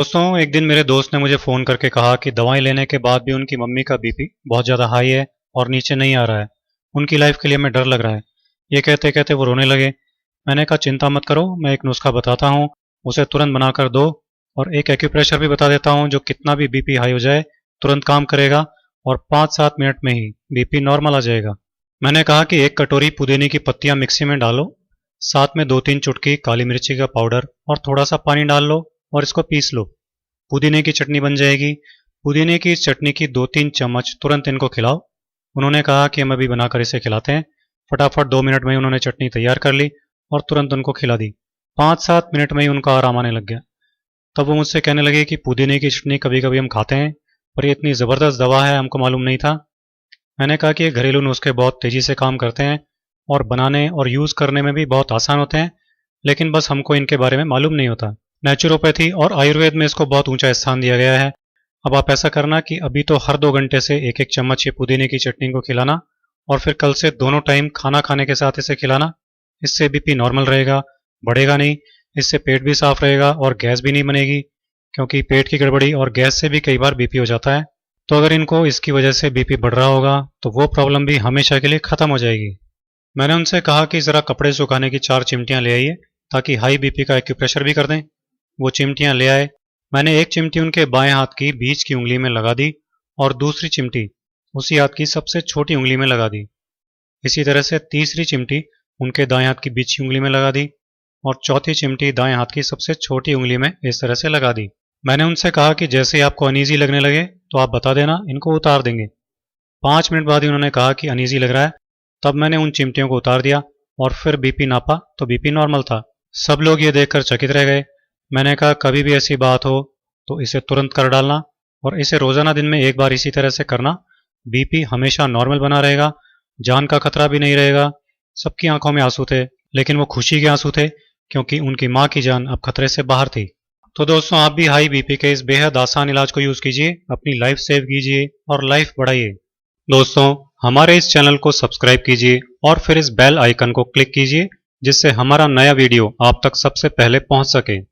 दोस्तों, एक दिन मेरे दोस्त ने मुझे फ़ोन करके कहा कि दवाएं लेने के बाद भी उनकी मम्मी का बीपी बहुत ज़्यादा हाई है और नीचे नहीं आ रहा है। उनकी लाइफ के लिए मैं डर लग रहा है। ये कहते कहते वो रोने लगे। मैंने कहा चिंता मत करो, मैं एक नुस्खा बताता हूँ, उसे तुरंत बनाकर दो। और एक एक्यूप्रेशर भी बता देता हूँ जो कितना भी बीपी हाई हो जाए तुरंत काम करेगा और 5-7 मिनट में ही बीपी नॉर्मल आ जाएगा। मैंने कहा कि एक कटोरी पुदीने की पत्तियां मिक्सी में डालो, साथ में 2-3 चुटकी काली मिर्ची का पाउडर और थोड़ा सा पानी डाल लो और इसको पीस लो। पुदीने की चटनी बन जाएगी। पुदीने की चटनी की 2-3 चम्मच तुरंत इनको खिलाओ। उन्होंने कहा कि हम अभी बनाकर इसे खिलाते हैं। फटाफट 2 मिनट में ही उन्होंने चटनी तैयार कर ली और तुरंत उनको खिला दी। 5-7 मिनट में ही उनका आराम आने लग गया। तब वो मुझसे कहने लगे कि पुदीने की चटनी कभी कभी हम खाते हैं, पर ये इतनी ज़बरदस्त दवा है, हमको मालूम नहीं था। मैंने कहा कि ये घरेलू नुस्खे बहुत तेज़ी से काम करते हैं और बनाने और यूज़ करने में भी बहुत आसान होते हैं, लेकिन बस हमको इनके बारे में मालूम नहीं होता। नेचुरोपैथी और आयुर्वेद में इसको बहुत ऊंचा स्थान दिया गया है। अब आप ऐसा करना कि अभी तो हर 2 घंटे से एक एक चम्मच ये पुदीने की चटनी को खिलाना और फिर कल से दोनों टाइम खाना खाने के साथ इसे खिलाना। इससे बीपी नॉर्मल रहेगा, बढ़ेगा नहीं। इससे पेट भी साफ रहेगा और गैस भी नहीं बनेगी, क्योंकि पेट की गड़बड़ी और गैस से भी कई बार बीपी हो जाता है। तो अगर इनको इसकी वजह से बीपी बढ़ रहा होगा तो वो प्रॉब्लम भी हमेशा के लिए ख़त्म हो जाएगी। मैंने उनसे कहा कि ज़रा कपड़े सुखाने की 4 चिमटियाँ ले आइए ताकि हाई बीपी का एक्यूप्रेशर भी कर दें। वो चिमटियाँ ले आए। मैंने एक चिमटी उनके बाएं हाथ की बीच की उंगली में लगा दी और दूसरी चिमटी उसी हाथ की सबसे छोटी उंगली में लगा दी। इसी तरह से तीसरी चिमटी उनके दाएं हाथ की बीच की उंगली में लगा दी और चौथी चिमटी दाएं हाथ की सबसे छोटी उंगली में इस तरह से लगा दी। मैंने उनसे कहा कि जैसे ही आपको अनईजी लगने लगे तो आप बता देना, इनको उतार देंगे। 5 मिनट बाद ही उन्होंने कहा कि अनईजी लग रहा है। तब मैंने उन चिमटियों को उतार दिया और फिर बीपी नापा तो बीपी नॉर्मल था। सब लोग ये देखकर चकित रह गए। मैंने कहा कभी भी ऐसी बात हो तो इसे तुरंत कर डालना और इसे रोजाना दिन में एक बार इसी तरह से करना। बीपी हमेशा नॉर्मल बना रहेगा, जान का खतरा भी नहीं रहेगा। सबकी आंखों में आंसू थे, लेकिन वो खुशी के आंसू थे, क्योंकि उनकी माँ की जान अब खतरे से बाहर थी। तो दोस्तों, आप भी हाई बीपी के इस बेहद आसान इलाज को यूज कीजिए, अपनी लाइफ सेव कीजिए और लाइफ बढ़ाइए। दोस्तों, हमारे इस चैनल को सब्सक्राइब कीजिए और फिर इस बेल आइकन को क्लिक कीजिए, जिससे हमारा नया वीडियो आप तक सबसे पहले पहुंच सके।